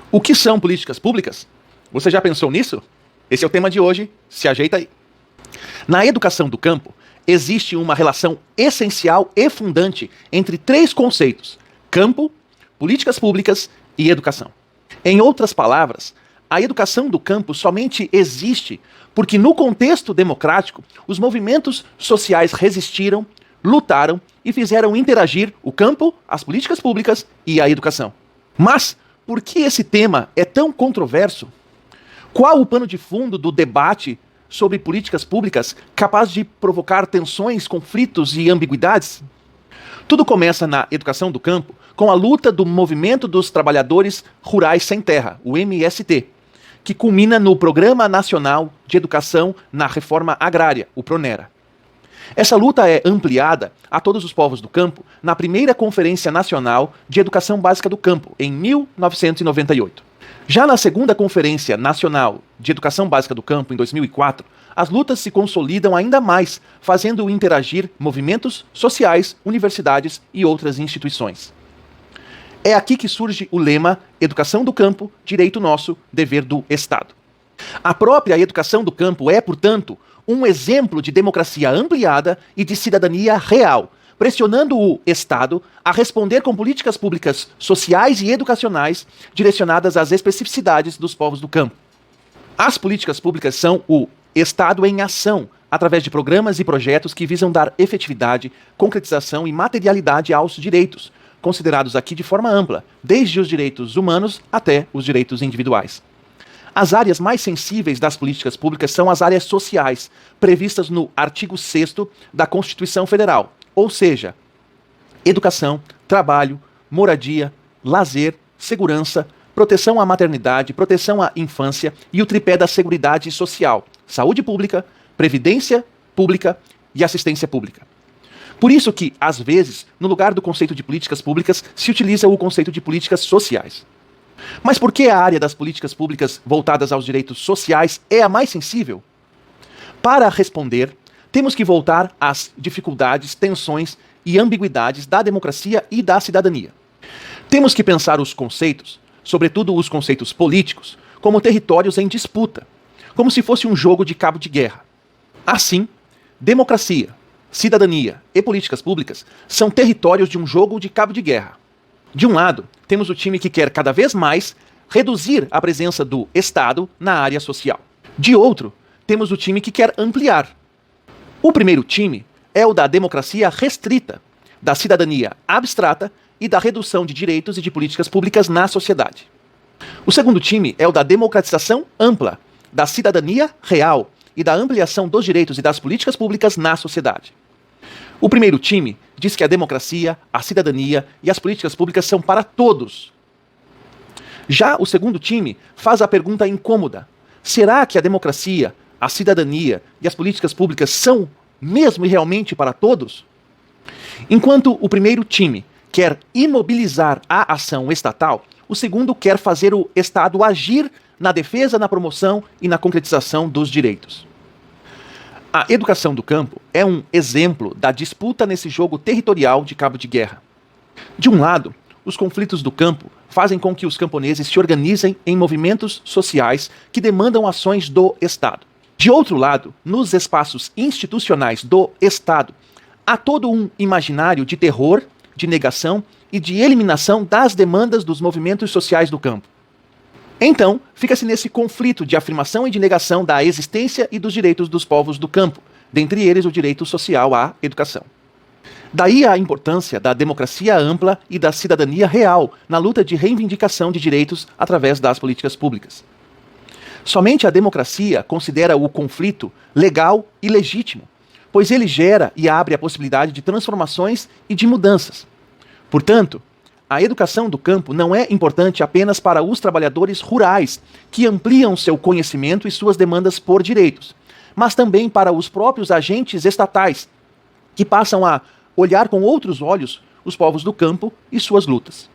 O que são políticas públicas? Você já pensou nisso? Esse é o tema de hoje, se ajeita aí. Na educação do campo, existe uma relação essencial e fundante entre três conceitos: campo, políticas públicas e educação. Em outras palavras, a educação do campo somente existe porque no contexto democrático, os movimentos sociais resistiram, lutaram e fizeram interagir o campo, as políticas públicas e a educação. Mas por que esse tema é tão controverso? Qual o pano de fundo do debate sobre políticas públicas capaz de provocar tensões, conflitos e ambiguidades? Tudo começa na educação do campo com a luta do Movimento dos Trabalhadores Rurais Sem Terra, o MST, que culmina no Programa Nacional de Educação na Reforma Agrária, o PRONERA. Essa luta é ampliada a todos os povos do campo na primeira Conferência Nacional de Educação Básica do Campo, em 1998. Já na segunda Conferência Nacional de Educação Básica do Campo, em 2004, as lutas se consolidam ainda mais, fazendo interagir movimentos sociais, universidades e outras instituições. É aqui que surge o lema Educação do Campo, Direito Nosso, Dever do Estado. A própria educação do campo é, portanto, um exemplo de democracia ampliada e de cidadania real, pressionando o Estado a responder com políticas públicas sociais e educacionais direcionadas às especificidades dos povos do campo. As políticas públicas são o Estado em ação, através de programas e projetos que visam dar efetividade, concretização e materialidade aos direitos, considerados aqui de forma ampla, desde os direitos humanos até os direitos individuais. As áreas mais sensíveis das políticas públicas são as áreas sociais, previstas no artigo 6º da Constituição Federal, ou seja, educação, trabalho, moradia, lazer, segurança, proteção à maternidade, proteção à infância e o tripé da Seguridade Social, saúde pública, previdência pública e assistência pública. Por isso que, às vezes, no lugar do conceito de políticas públicas, se utiliza o conceito de políticas sociais. Mas por que a área das políticas públicas voltadas aos direitos sociais é a mais sensível? Para responder, temos que voltar às dificuldades, tensões e ambiguidades da democracia e da cidadania. Temos que pensar os conceitos, sobretudo os conceitos políticos, como territórios em disputa, como se fosse um jogo de cabo de guerra. Assim, democracia, cidadania e políticas públicas são territórios de um jogo de cabo de guerra. De um lado, temos o time que quer cada vez mais reduzir a presença do Estado na área social. De outro, temos o time que quer ampliar. O primeiro time é o da democracia restrita, da cidadania abstrata e da redução de direitos e de políticas públicas na sociedade. O segundo time é o da democratização ampla, da cidadania real e da ampliação dos direitos e das políticas públicas na sociedade. O primeiro time diz que a democracia, a cidadania e as políticas públicas são para todos. Já o segundo time faz a pergunta incômoda: será que a democracia, a cidadania e as políticas públicas são mesmo e realmente para todos? Enquanto o primeiro time quer imobilizar a ação estatal, o segundo quer fazer o Estado agir na defesa, na promoção e na concretização dos direitos. A educação do campo é um exemplo da disputa nesse jogo territorial de cabo de guerra. De um lado, os conflitos do campo fazem com que os camponeses se organizem em movimentos sociais que demandam ações do Estado. De outro lado, nos espaços institucionais do Estado, há todo um imaginário de terror, de negação e de eliminação das demandas dos movimentos sociais do campo. Então, fica-se nesse conflito de afirmação e de negação da existência e dos direitos dos povos do campo, dentre eles o direito social à educação. Daí a importância da democracia ampla e da cidadania real na luta de reivindicação de direitos através das políticas públicas. Somente a democracia considera o conflito legal e legítimo, pois ele gera e abre a possibilidade de transformações e de mudanças. Portanto, a educação do campo não é importante apenas para os trabalhadores rurais, que ampliam seu conhecimento e suas demandas por direitos, mas também para os próprios agentes estatais, que passam a olhar com outros olhos os povos do campo e suas lutas.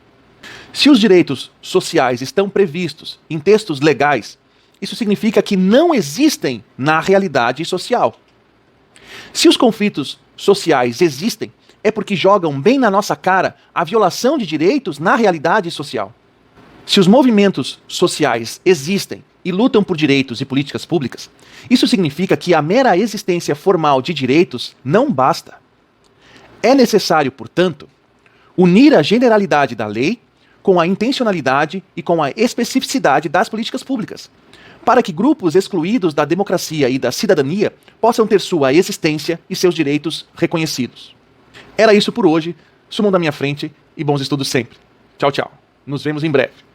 Se os direitos sociais estão previstos em textos legais, isso significa que não existem na realidade social. Se os conflitos sociais existem, é porque jogam bem na nossa cara a violação de direitos na realidade social. Se os movimentos sociais existem e lutam por direitos e políticas públicas, isso significa que a mera existência formal de direitos não basta. É necessário, portanto, unir a generalidade da lei com a intencionalidade e com a especificidade das políticas públicas, para que grupos excluídos da democracia e da cidadania possam ter sua existência e seus direitos reconhecidos. Era isso por hoje. Sumam da minha frente e bons estudos sempre. Tchau, tchau. Nos vemos em breve.